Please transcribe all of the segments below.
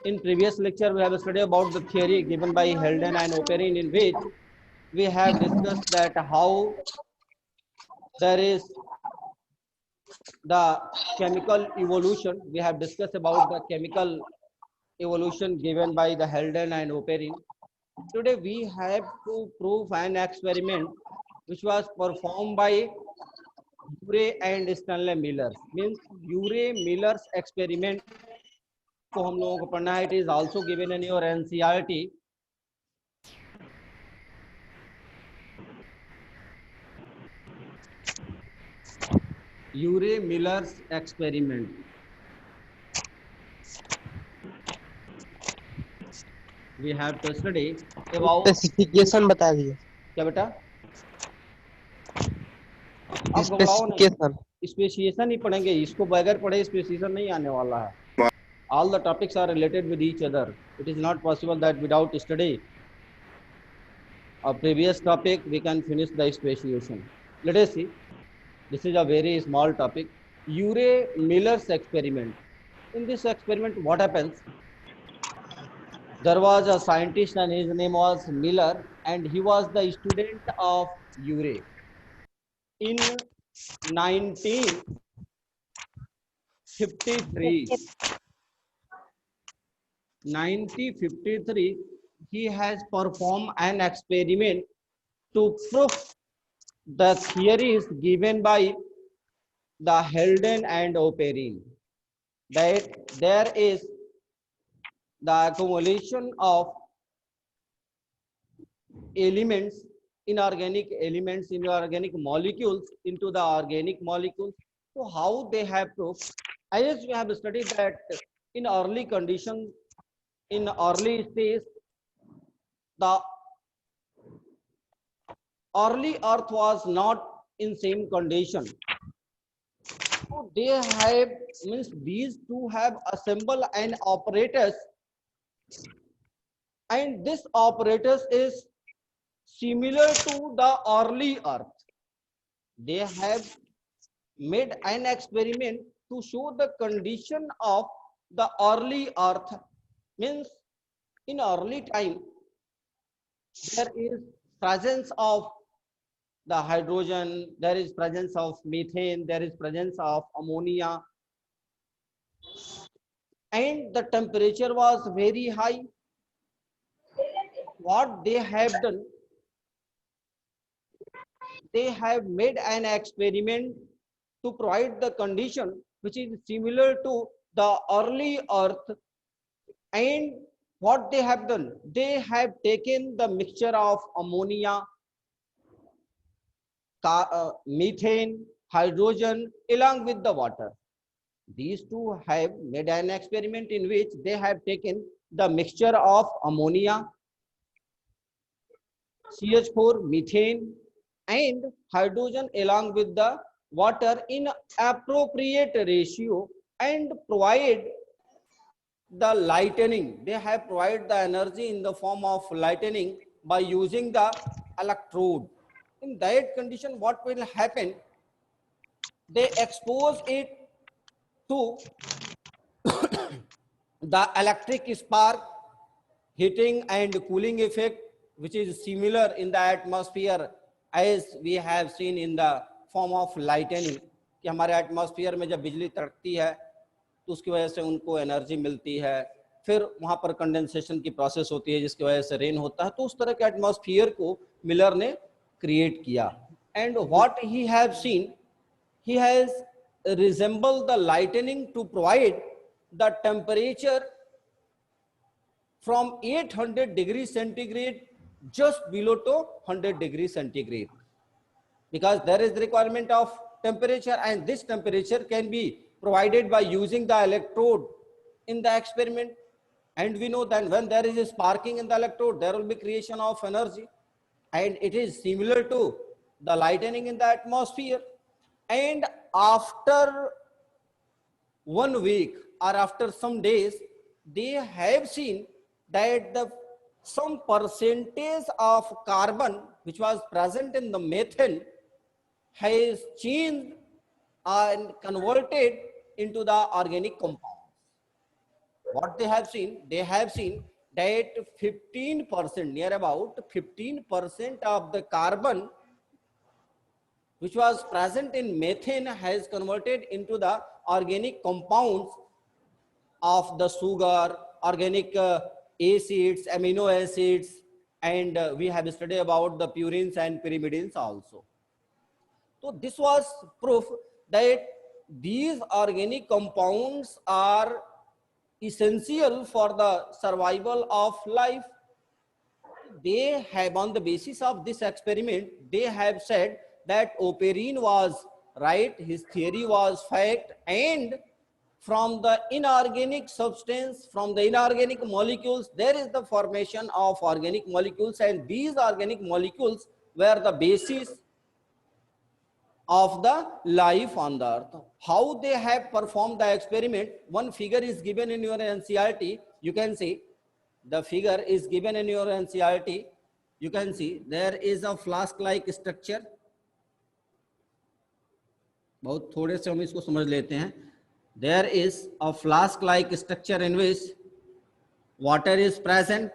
In previous lecture, we have studied about the theory given by Helden and Oparin, in which we have discussed that how there is the chemical evolution. We have discussed about the chemical evolution given by the Helden and Oparin. Today, we have to prove an experiment which was performed by Urey and Stanley Miller. Means Urey Miller's experiment को हम लोगों को पढ़ना है. It is also given in your NCERT. Urey Miller's experiment. We have to study about specification बता दिए. क्या बेटा? आप घबराओ नहीं, स्पेसिएशन ही पढ़ेंगे, इसको बगैर पढ़े स्पेसिएशन नहीं आने वाला है. All the topics are related with each other. It is not possible that without study a previous topic we can finish the speciation. Let us see. This is a very small topic. Urey Miller's experiment. In this experiment, what happens? There was a scientist and his name was Miller, and he was the student of Urey. In 1953, he has performed an experiment to prove the theories given by the Helden and Oparin, that there is the accumulation of elements, inorganic elements, inorganic molecules into the organic molecules. So how they have proved? As we have studied that in early conditions, in early stage, the early earth was not in same condition. So they have, means these two have assembled an apparatus, and this apparatus is similar to the early earth. They have made an experiment to show the condition of the early earth. Means in early time there is presence of the hydrogen, there is presence of methane, there is presence of ammonia, and the temperature was very high. What they have done, they have made an experiment to provide the condition which is similar to the early earth. And what they have done, they have taken the mixture of ammonia, methane, hydrogen along with the water. These two have made an experiment in which they have taken the mixture of ammonia, CH4, methane and hydrogen along with the water in appropriate ratio and provide the lightning. They have provided the energy in the form of lightning by using the electrode. In that condition, what will happen? They expose it to the electric spark, heating and cooling effect, which is similar in the atmosphere as we have seen in the form of lightning. कि हमारे atmosphere में जब बिजली तड़कती है तो उसकी वजह से उनको एनर्जी मिलती है, फिर वहां पर कंडेंसेशन की प्रोसेस होती है जिसकी वजह से रेन होता है. तो उस तरह के एटमॉस्फेयर को मिलर ने क्रिएट किया. And what he have seen, he has resembled the lightning to provide the temperature from 800 degrees centigrade just below to 100 degrees centigrade, because there is the requirement of temperature, and this temperature can be provided by using the electrode in the experiment. And we know that when there is a sparking in the electrode, there will be creation of energy, and it is similar to the lightning in the atmosphere. And after 1 week or after some days, they have seen that some percentage of carbon which was present in the methane has changed and converted into the organic compounds. what they have seen that 15%, near about 15% of the carbon which was present in methane has converted into the organic compounds of the sugar, organic acids, amino acids, and we have studied about the purines and pyrimidines also. So this was proof that these organic compounds are essential for the survival of life. They have, on the basis of this experiment, they have said that Oparin was right, his theory was fact, and from the inorganic substance, from the inorganic molecules, there is the formation of organic molecules, and these organic molecules were the basis of the life on the earth. How they have performed the experiment, one figure is given in your NCERT. You can see the figure is given in your NCERT. You can see there is a flask like structure. बहुत थोड़े से हम इसको समझ लेते हैं. There is a flask like structure in which water is present,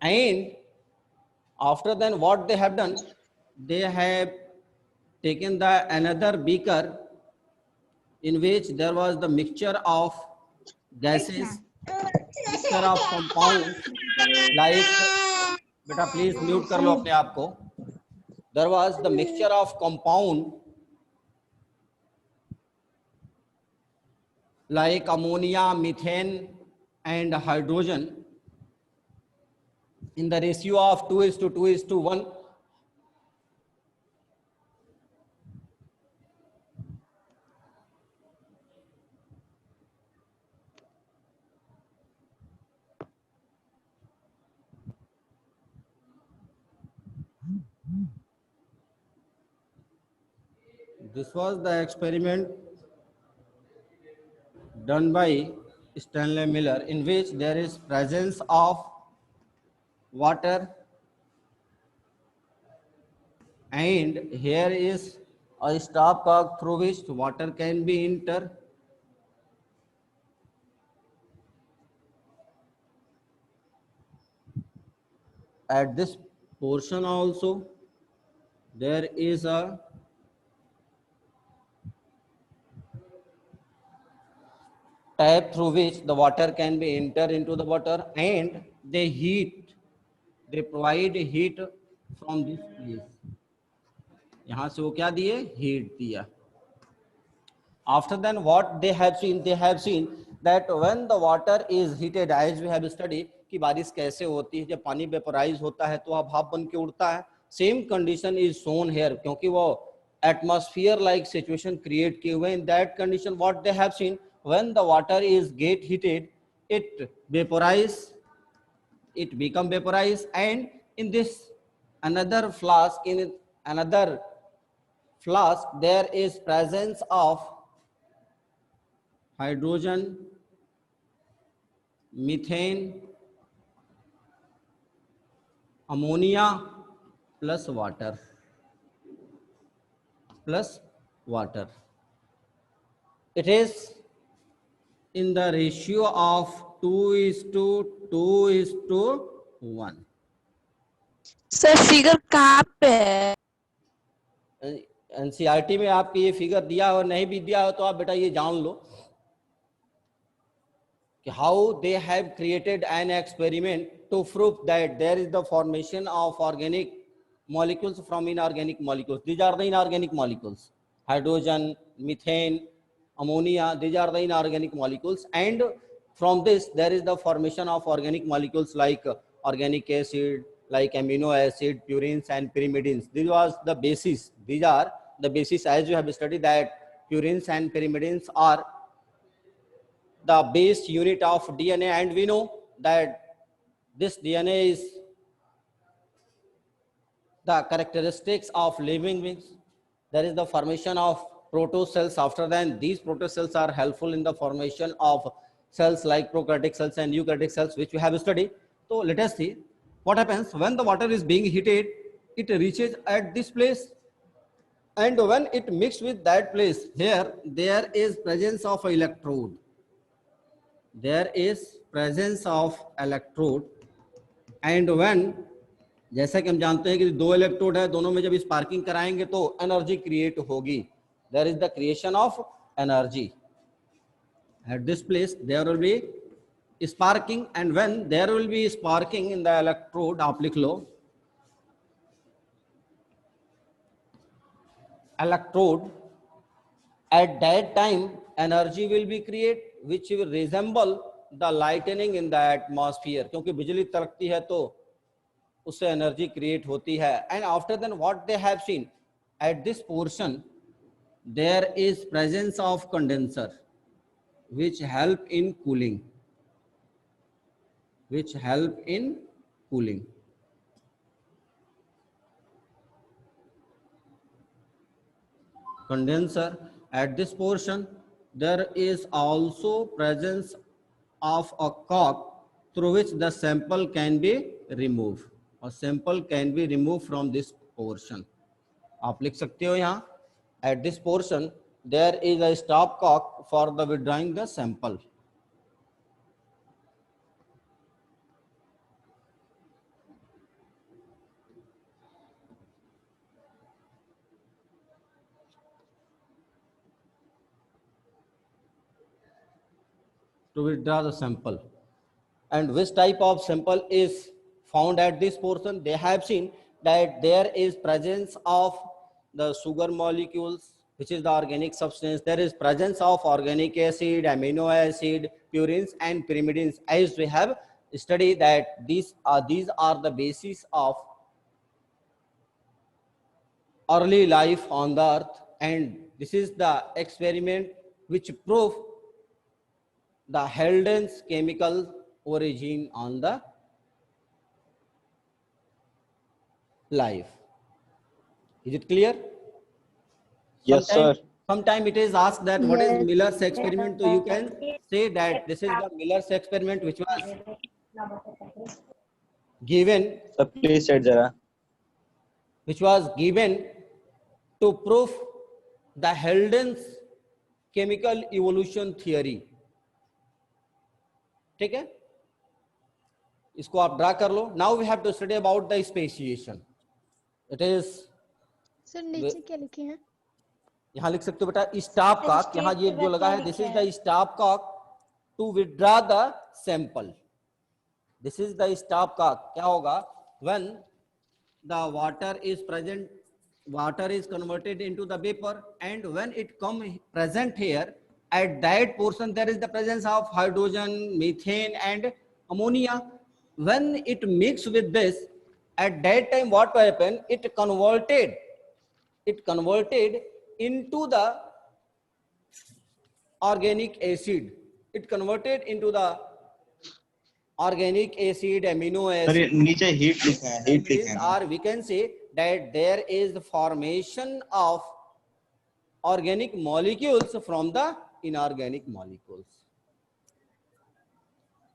and after then what they have done, they have taken the another beaker in which there was the mixture of gases, mixture of compounds like, beta please mute कर लो अपने आप को. There was the mixture of compound like ammonia, methane, and hydrogen in the ratio of 2:2:1. This was the experiment done by Stanley Miller, in which there is presence of water, and here is a stopcock through which water can be enter. At this portion also there is a tap through which the water can be enter into the water, and they provide heat from this place. यहाँ से वो क्या दिए, heat दिया. After then what they have seen that when the water is heated, as we have studied कि बारिश कैसे होती है, जब पानी वेपोराइज होता है तो भाप बन के उड़ता है. Same condition is shown here, क्योंकि वो एटमॉस्फेयर लाइक सिचुएशन क्रिएट किए हुए. In that condition what they have seen, when the water is get heated, it vaporize, it become vaporized, and in this another flask, there is presence of hydrogen, methane, ammonia plus water. It is in the ratio of 2:2:1. Sir figure कहाँ पे है? NCERT में आपके ये figure दिया और नहीं भी दिया हो तो आप बेटा ये जान लो कि how they have created an experiment to prove that there is the formation of organic molecules from inorganic molecules. These are the inorganic molecules: hydrogen, methane, ammonia. These are the inorganic molecules, and from this there is the formation of organic molecules like organic acid, like amino acid, purines, and pyrimidines. This was the basis. These are the basis, as you have studied, that purines and pyrimidines are the base unit of DNA, and we know that this DNA is the characteristics of living beings. There is the formation of protocells. After that, these protocells are helpful in the formation of cells like prokaryotic cells and eukaryotic cells, which we have studied. So let us see what happens when the water is being heated. It reaches at this place, and when it mixed with that place, here there is presence of an electrode. there is presence of electrode and when, जैसा कि हम जानते हैं कि दो electrode है, दोनों में जब स्पार्किंग कराएंगे तो एनर्जी क्रिएट होगी. There is the creation of energy. At this place there will be sparking and when there will be sparking in the electrode, आप लिख लो electrode, at that time energy will be created which will resemble the lightning in the atmosphere. क्योंकि बिजली तड़कती है तो उससे energy create होती है. And after then what they have seen at this portion there is presence of condenser which help in cooling, which help in cooling. Condenser, at this portion there is also presence of a cock through which the sample can be removed. A sample can be removed from this portion. आप लिख सकते हो यहाँ at this portion there is a stop cock for the withdrawing the sample. To withdraw the sample. And which type of sample is found at this portion? They have seen that there is presence of the sugar molecules, which is the organic substance. There is presence of organic acid, amino acid, purines and pyrimidines. As we have studied that these are the basis of early life on the earth, and this is the experiment which prove the Halden's chemical origin on the life. Is it clear? Yes, sir. Sometime it is asked that what is Miller's experiment, so you can say that this is the Miller's experiment which was given, Sir, please say jara. which was given to prove the Halden's chemical evolution theory. ठीक है, इसको आप draw कर लो. Now we have to study about the speciation. It is, sir नीचे क्या लिखे हैं? यहाँ लिख सकते हो बेटा स्टॉप कॉक. यहाँ ये जो लगा है this is the stopcock to withdraw the sample. This is the stopcock. क्या होगा when the water is present, water is converted into the vapor, and when it come present here, at that portion there is the presence of hydrogen, methane and ammonia. When it mix with this, at that time what will happen, it converted into the organic acid. It converted into the organic acid, amino Sir, acid. नीचे heat लिखा है, heat लिखा है. Or we can say that there is the formation of organic molecules from the inorganic molecules.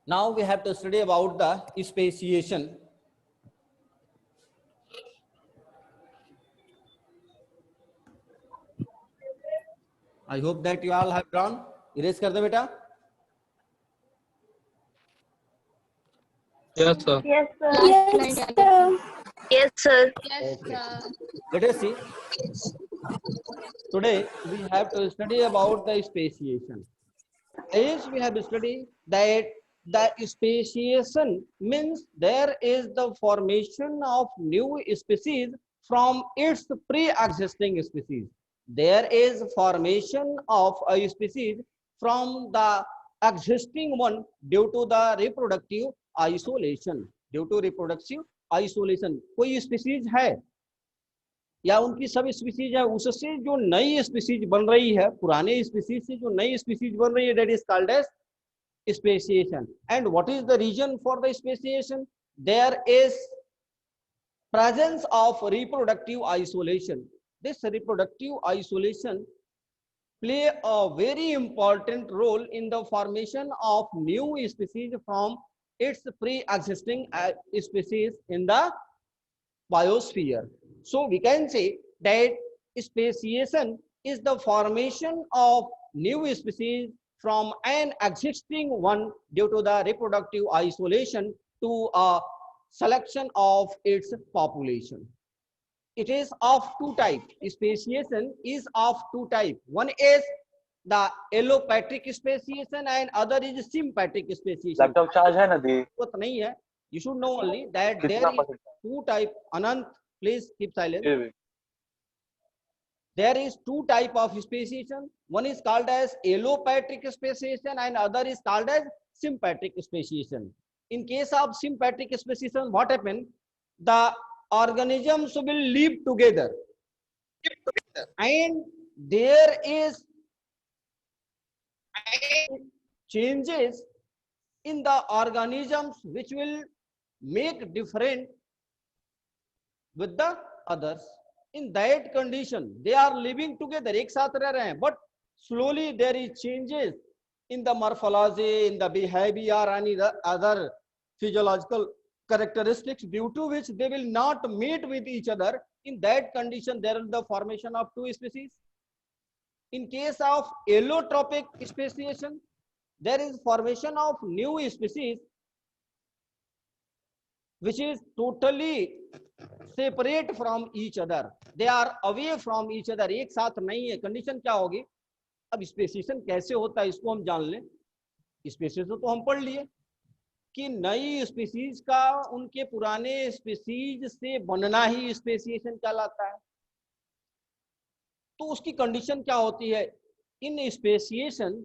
Now we have to study about the speciation. I hope that you all have drawn. Erase कर दो बेटा. Yes, sir. Yes, sir. Yes, sir. Let us see. Today we have to study about the speciation. As we have studied that the speciation means there is the formation of new species from its pre-existing species. There is formation of a species from the existing one due to the reproductive isolation. Due to reproductive isolation, कोई species है या उनकी sub species है, उससे जो नई species बन रही है, पुराने स्पीसीज से जो नई स्पीसीज बन रही है, that is called as speciation. And what is the reason for the speciation? There is presence of reproductive isolation. This reproductive isolation play a very important role in the formation of new species from its pre-existing species in the biosphere. So we can say that speciation is the formation of new species from an existing one due to the reproductive isolation to a selection of its population. It is of two types. Speciation is of two types. One is the allopatric speciation and other is sympatric speciation. Laptop charge है ना दी? What नहीं है. You should know only that there कितना is percent? two type. Anant, please keep silent. फिर भी There is two type of speciation. One is called as allopatric speciation and other is called as sympatric speciation. In case of sympatric speciation, what happen? The organisms will live together, and there is changes in the organisms which will make different with the others. In that condition, they are living together, एक साथ रह रहे हैं, but slowly there is changes in the morphology, in the behavior and in the other physiological characteristics due to which they will not mate with each other. In that condition, there is the formation of two species. In case of allotropic speciation, there is formation of new species which is totally separate from each other. They are away from each other. एक साथ नहीं है. Condition क्या होगी? अब speciation कैसे होता है इसको हम जान लें. स्पेसिएशन तो हम पढ़ लिए कि नई स्पीसीज का उनके पुराने स्पीसीज से बनना ही स्पेसिएशन कहलाता है. तो उसकी कंडीशन क्या होती है? In speciation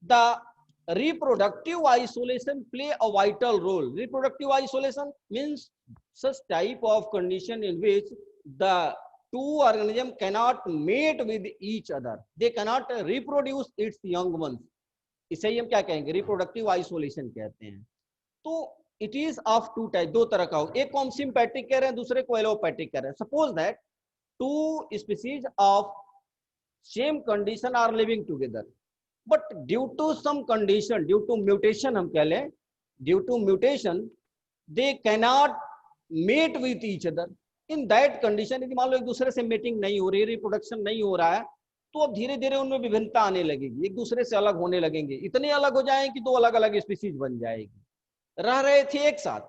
the reproductive isolation play a vital role. Reproductive isolation means such type of condition in which the two organisms cannot mate with each other. They cannot reproduce its young ones. इसे ही हम क्या कहेंगे? Reproductive isolation कहते हैं. तो it is of two type. दो तरह का हो. एक को हम sympatric कह रहे हैं, दूसरे को allopatric कह रहे हैं. Suppose that two species of same condition are living together. But due to some condition, due to mutation हम कह लें, due to mutation, they cannot mate with each other. In that condition, यदि मान लो एक दूसरे से मेटिंग नहीं हो रही, रिप्रोडक्शन नहीं हो रहा है, तो अब धीरे धीरे उनमें विभिन्नता आने लगेगी, एक दूसरे से अलग होने लगेंगे, इतने अलग हो जाएं कि दो अलग अलग स्पीसीज बन जाएगी. रह रहे थे एक साथ,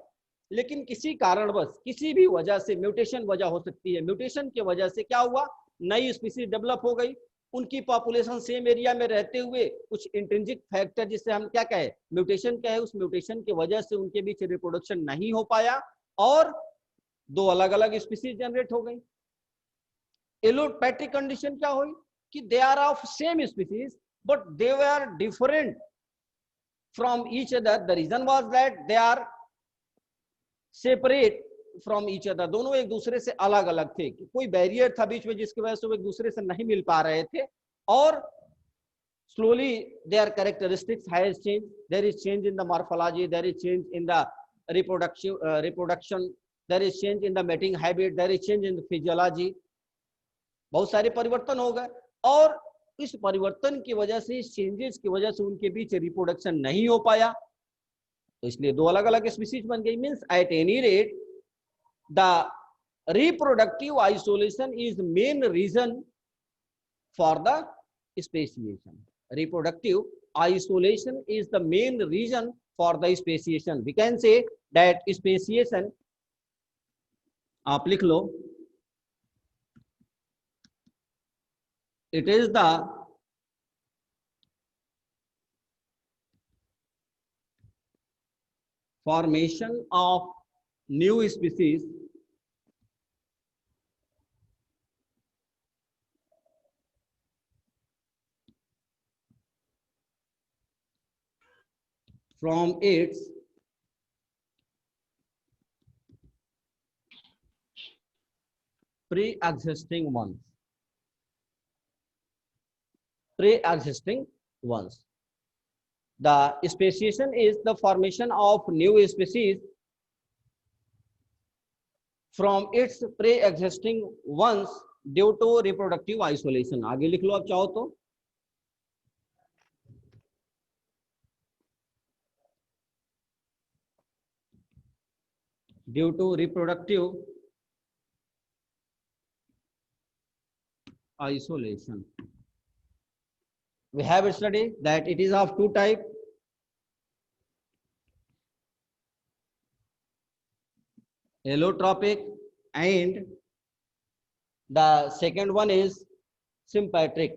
लेकिन किसी कारणवश, किसी भी वजह से, म्यूटेशन वजह हो सकती है, म्यूटेशन की वजह से क्या हुआ? नई स्पीसीज डेवलप हो गई. उनकी पॉपुलेशन सेम एरिया में रहते हुए कुछ इंट्रिंसिक फैक्टर जिसे हम क्या कहे, म्यूटेशन कहे, उस म्यूटेशन की वजह से उनके बीच रिप्रोडक्शन नहीं हो पाया और दो अलग अलग स्पीसीज जनरेट हो गई. एलोपैट्रिक कंडीशन क्या हुई कि they are of same species but they were different from each other. The reason was that they are separate from each other. दोनों एक दूसरे से अलग अलग थे, कोई बैरियर था बीच में जिसकी वजह से वो एक दूसरे से नहीं मिल पा रहे थे. और slowly their characteristics has changed. There is change in the morphology, there is change in the reproduction, there is change in the mating habit, there is change in the physiology. बहुत सारे परिवर्तन हो गए और इस परिवर्तन की वजह से, इस चेंजेस की वजह से उनके बीच रिप्रोडक्शन नहीं हो पाया, तो इसलिए दो अलग अलग स्पीसीज बन गई. Means at any rate the reproductive isolation is main reason for the speciation. Reproductive isolation is the main reason for the speciation. We can say that speciation, आप लिख लो, it is the formation of new species from its pre-existing ones. Pre-existing ones. The speciation is the formation of new species from its pre-existing ones due to reproductive isolation. आगे लिख लो आप चाहो तो. Due to reproductive isolation. we have studied that it is of two type. Allotropic, and the second one is sympatric.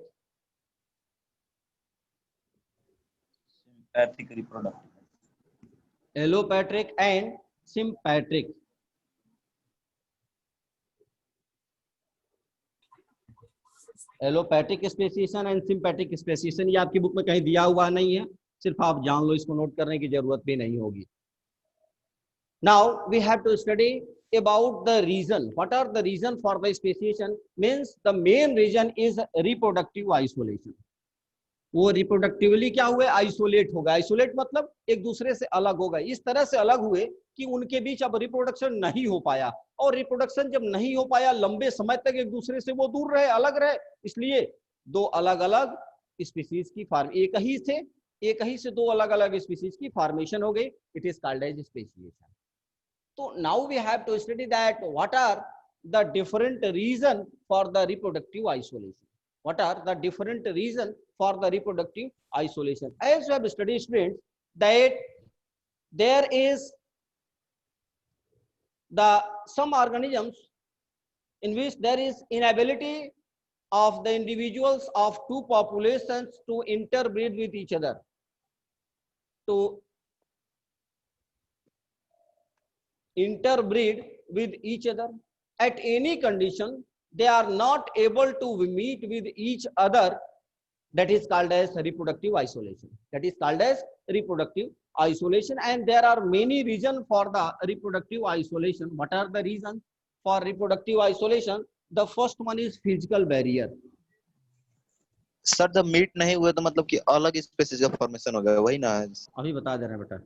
Sympathetic reproductive. Allopatric and sympatric. Allopathic speciation and sympathetic speciation, ये आपकी book में कहीं दिया हुआ नहीं है, सिर्फ आप जान लो, इसको नोट करने की जरूरत भी नहीं होगी. Now we have to study about the reason. What are the reason for the speciation? Means the main reason is reproductive isolation. वो रिप्रोडक्टिवली क्या हुए, आइसोलेट होगा. आइसोलेट मतलब एक दूसरे से अलग होगा. इस तरह से अलग हुए कि उनके बीच अब रिप्रोडक्शन नहीं हो पाया, और रिप्रोडक्शन जब नहीं हो पाया, लंबे समय तक एक दूसरे से वो दूर रहे, अलग रहे, इसलिए दो अलग अलग स्पीसीज की फार्म, एक ही से दो अलग अलग स्पीसीज की फॉर्मेशन हो गई. It is called as speciation. So now we have to study that what are the different reason for the reproductive isolation. What are the different reason for the reproductive isolation? As we have studied, students, that there is some organisms in which there is inability of the individuals of two populations to interbreed with each other. To interbreed with each other at any condition, they are not able to meet with each other. That is called as reproductive isolation. That is called as reproductive isolation. And there are many reasons for the reproductive isolation. What are the reasons for reproductive isolation? The first one is physical barrier. Sir जब meet नहीं हुए तो मतलब कि अलग species का formation हो गया, वही ना? अभी बता दे रहे हैं बेटा,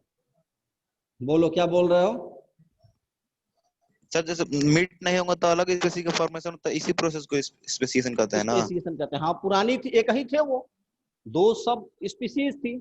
बोलो क्या बोल रहे हो सर. जैसे मीट नहीं होगा तो अलग स्पेसीज का फॉर्मेशन होता है, इसी प्रोसेस को स्पेसिएशन कहते हैं ना? स्पेसिएशन कहते हैं. हाँ, पुरानी थी, एक ही थे वो, दो सब स्पीसीज थी,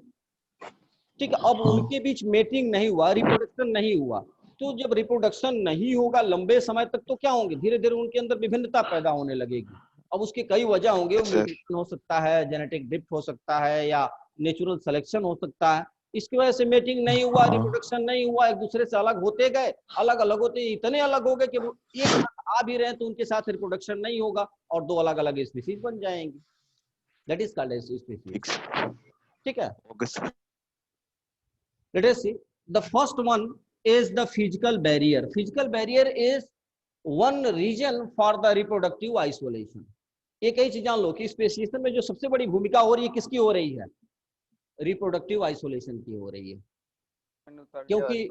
ठीक है. अब उनके बीच मेटिंग नहीं हुआ, रिप्रोडक्शन नहीं हुआ. तो जब रिप्रोडक्शन नहीं होगा लंबे समय तक, तो क्या होंगे, धीरे धीरे उनके अंदर विभिन्नता पैदा होने लगेगी. अब उसके कई वजह होंगे, म्यूटेशन हो सकता है, जेनेटिक ड्रिफ्ट हो सकता है, या नेचुरल सिलेक्शन हो सकता है. इसकी वजह से मेटिंग नहीं हुआ, रिप्रोडक्शन नहीं हुआ, एक दूसरे से अलग होते गए, अलग अलग होते इतने अलग हो गए कि वो एक साथ आ भी रहे हैं तो उनके साथ रिप्रोडक्शन नहीं होगा और दो अलग अलग स्पीसीज बन जाएंगी. That is called as species. ठीक है. Okay sir. Let us see. The first one is the physical barrier. Physical barrier is one reason for the reproductive isolation. एक ही चीज जान लो कि स्पेसिएशन में जो सबसे बड़ी भूमिका हो रही है, किसकी हो रही है? रिप्रोडक्टिव आइसोलेशन की हो रही है, क्योंकि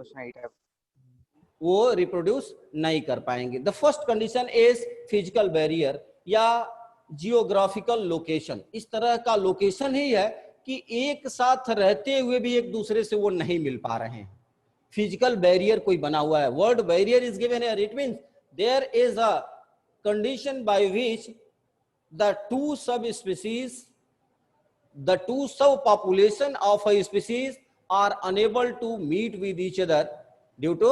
वो रिप्रोड्यूस नहीं कर पाएंगे. The first condition is physical barrier या जियोग्राफिकल लोकेशन. इस तरह का लोकेशन ही है कि एक साथ रहते हुए भी एक दूसरे से वो नहीं मिल पा रहे हैं. फिजिकल बैरियर कोई बना हुआ है. Word barrier is given here. It means there is a condition by which the two subspecies, the two subpopulation of a species are unable to meet with each other due to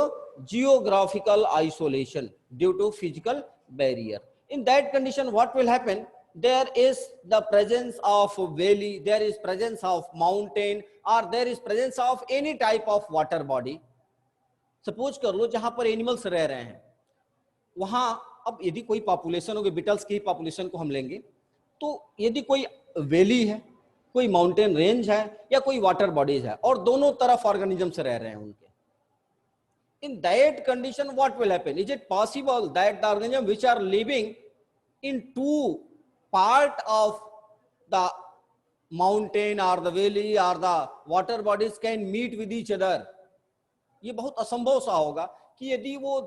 geographical isolation, due to physical barrier. In that condition, what will happen? There is the presence of valley, there is presence of mountain, or there is presence of any type of water body. Suppose कर लो जहां पर animals रह रहे हैं, वहां अब यदि कोई पॉपुलेशन होगी, बीटल्स की पॉपुलेशन को हम लेंगे, तो यदि कोई वैली है, कोई माउंटेन रेंज है, या कोई वाटर बॉडीज है, और दोनों तरफ ऑर्गेनिजम्स रह रहे हैं उनके, in that condition what will happen? Is it possible that the organism which are living in two part of the mountain or the valley or the water bodies can meet with each other? ये बहुत असंभव सा होगा कि यदि वो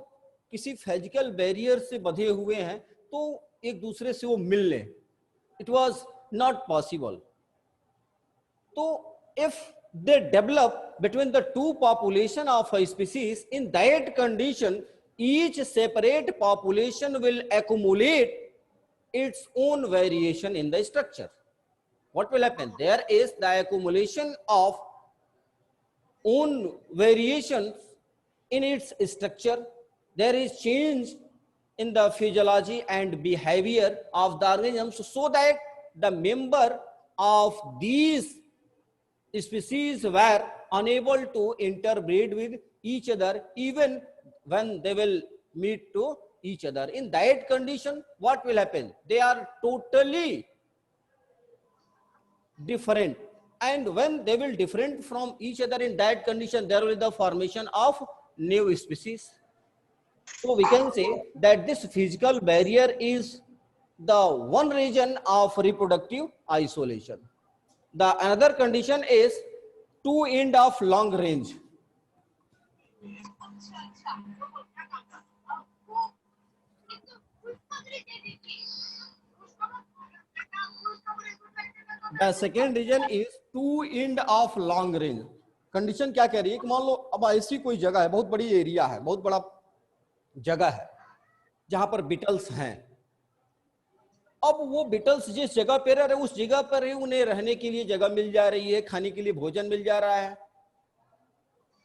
किसी physical barrier से बंधे हुए हैं तो एक दूसरे से वो मिल लें. It was not possible. So if they develop between the two population of a species, in that condition each separate population will accumulate its own variation in the structure. What will happen? There is the accumulation of own variations in its structure. There is change in the physiology and behavior of the organisms, so that the member of these species were unable to interbreed with each other even when they will meet to each other. In that condition, what will happen? They are totally different, and when they will different from each other, in that condition there will be the formation of new species. So we can say that this physical barrier is the one region of reproductive isolation. The another condition is two end of long range. The second region is two end of long range. Condition क्या कह रही है कि मान लो अब ऐसी कोई जगह है, बहुत बड़ी एरिया है, बहुत बड़ा जगह है जहां पर बिटल्स हैं। अब वो बिटल्स जिस जगह पे रह रहे हैं उस जगह पर ही उन्हें रहने के लिए जगह मिल जा रही है, खाने के लिए भोजन मिल जा रहा है,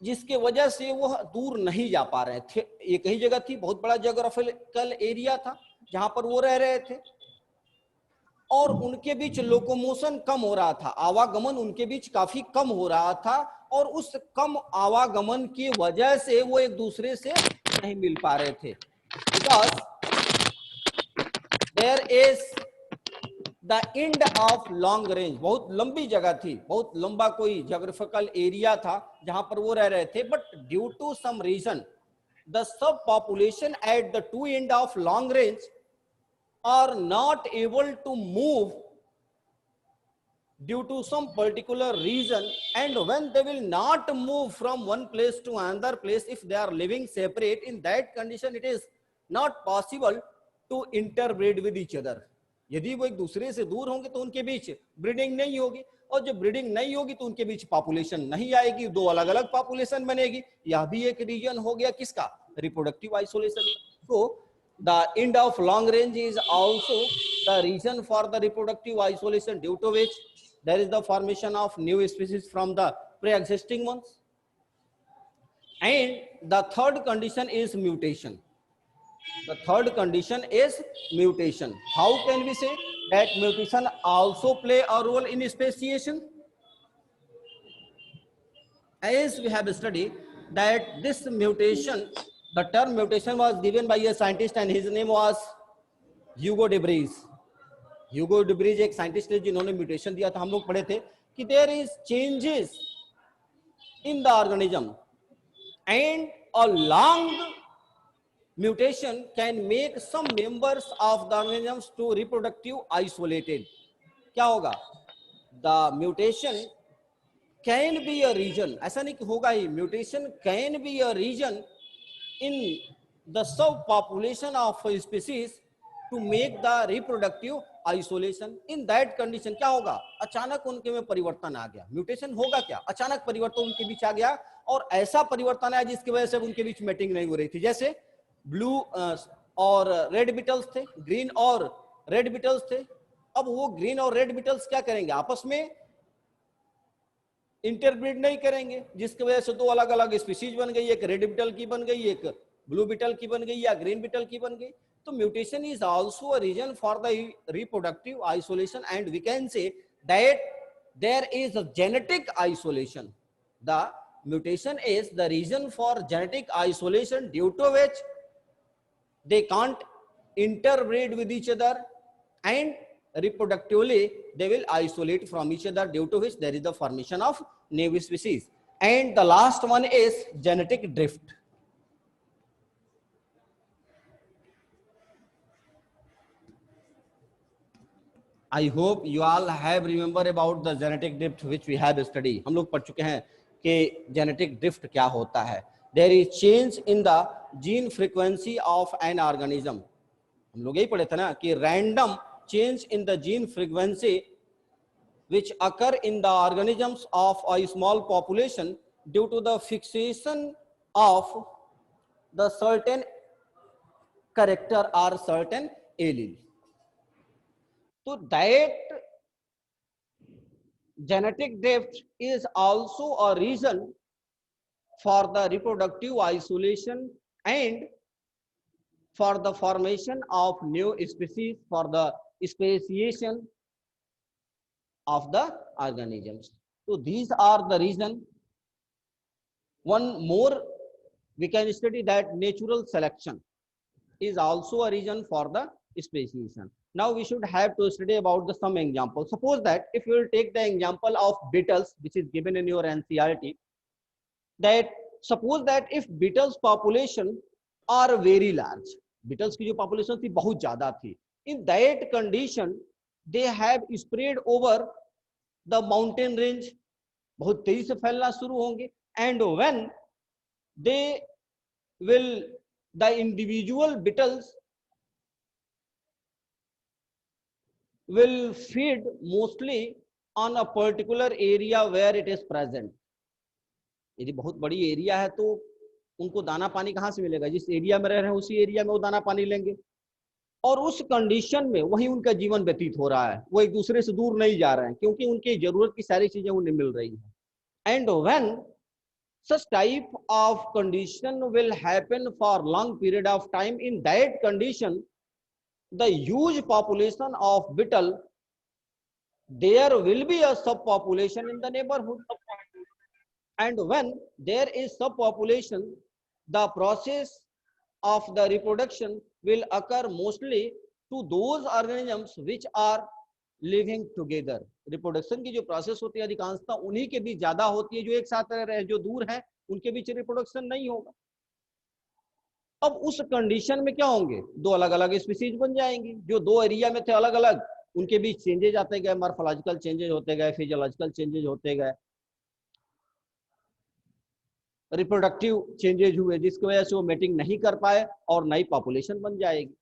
जिसके वजह से वो दूर नहीं जा पा रहे थे। एक ही जगह थी, बहुत बड़ा ज्योग्राफिकल एरिया था जहां पर वो रह रहे थे, और उनके बीच लोकोमोशन कम हो रहा था, आवागमन उनके बीच काफी कम हो रहा था, और उस कम आवागमन की वजह से वो एक दूसरे से नहीं मिल पा रहे थे। Because there is the end of long range, बहुत लंबी जगह थी, बहुत लंबा कोई ज्योग्राफिकल एरिया था जहां पर वो रह रहे थे, but due to some reason the subpopulation at the two end of long range are not able to move due to some particular reason, and when they will not move from one place to another place, if they are living separate, in that condition it is not possible to interbreed with each other. यदि वो एक दूसरे से दूर होंगे तो उनके बीच breeding नहीं होगी, और जब ब्रीडिंग नहीं होगी तो उनके बीच पॉपुलेशन नहीं आएगी, दो अलग अलग पॉपुलेशन बनेगी। यह भी एक रीजन हो गया किसका? Reproductive isolation. तो the end of long range is also the reason for the reproductive isolation, due to which there is the formation of new species from the pre-existing ones. And the third condition is mutation. The third condition is mutation. How can we say that mutation also play a role in speciation? As we have studied that this mutation, the term mutation was given by a scientist and his name was Hugo de Vries. Hugo de Vries एक scientist है जिन्होंने mutation दिया था। हम लोग पढ़े थे कि there is changes in the organism and a long mutation can make some members of the organisms to reproductive isolated. क्या होगा? The mutation can be a region, ऐसा नहीं कि होगा ही, mutation can be a region in the subpopulation of a species to make the reproductive isolation. In that condition क्या होगा? अचानक उनके में परिवर्तन आ गया। म्यूटेशन होगा क्या? अचानक परिवर्तन उनके बीच आ गया, और ऐसा परिवर्तन आया जिसकी वजह से उनके बीच मैटिंग नहीं हो रही थी। जैसे ब्लू और रेड बिटल्स थे, ग्रीन और रेड बिटल्स थे। अब वो ग्रीन और रेड बिटल्स क्या करेंगे? आपस में इंटरब्रीड नहीं करेंगे, जिसकी वजह से दो अलग अलग स्पीशीज बन गई, एक रेड बिटल की बन गई, एक ब्लू बिटल की बन गई, या ग्रीन बिटल की बन गई। तो mutation is also a reason for the reproductive isolation, and we can say that there is a genetic isolation. The mutation is the reason for genetic isolation, due to which they can't interbreed with each other, and reproductively they will isolate from each other, due to which there is the formation of new species. And the last one is genetic drift. I hope you all have remember about the genetic drift which we have studied. हम लोग पढ़ चुके हैं कि genetic drift क्या होता है. There is change in the gene frequency of an organism. हम लोग यही पढ़े थे ना कि random change in the gene frequency which occur in the organisms of a small population due to the fixation of the certain character or certain allele. So that genetic drift is also a reason for the reproductive isolation and for the formation of new species, for the speciation of the organisms. So these are the reason. One more, we can study that natural selection is also a reason for the speciation. Now we should have to study about the some example. Suppose that if you will take the example of beetles, which is given in your NCERT, that suppose that if beetles population are very large, beetles की जो population थी बहुत ज्यादा थी, in that condition they have spread over the mountain range, बहुत तेजी से फैलना शुरू होंगे, and when they will, the individual beetles will feed mostly on a particular area where it is present. यदि बहुत बड़ी एरिया है तो उनको दाना पानी कहाँ से मिलेगा? जिस एरिया में रह रहे हैं उसी एरिया में वो दाना पानी लेंगे, और उस कंडीशन में वही उनका जीवन व्यतीत हो रहा है, वो एक दूसरे से दूर नहीं जा रहे हैं क्योंकि उनकी जरूरत की सारी चीजें उन्हें मिल रही हैं. And when such type of condition will happen for long period of time, in that condition the huge population of beetle, there will be a subpopulation in the neighborhood, and when there is subpopulation, the process of the reproduction will occur mostly to those organisms which are living together. Reproduction की जो process होती है अधिकांशतः उन्हीं के बीच ज्यादा होती है जो एक साथ रह रहे हैं, जो दूर हैं उनके बीच रिप्रोडक्शन नहीं होगा. अब उस कंडीशन में क्या होंगे? दो अलग अलग स्पीसीज बन जाएंगी. जो दो एरिया में थे अलग अलग, उनके बीच चेंजेज आते गए, मॉर्फोलॉजिकल चेंजेज होते गए, फिजियोलॉजिकल चेंजेज होते गए, रिप्रोडक्टिव चेंजेज हुए, जिसकी वजह से वो मेटिंग नहीं कर पाए और नई पॉपुलेशन बन जाएगी.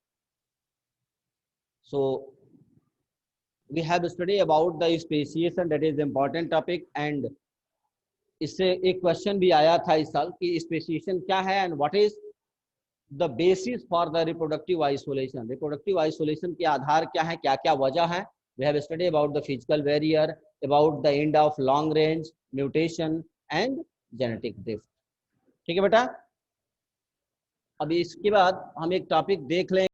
सो we have studied about the speciation, that is important topic, and इससे एक क्वेश्चन भी आया था इस साल कि स्पेसिएशन क्या है and what is the basis for the reproductive isolation. Reproductive isolation के आधार क्या है, क्या क्या वजह है. We have study about the physical barrier, about the end of long range mutation and genetic drift. ठीक है बेटा. अब इसके बाद हम एक टॉपिक देख लें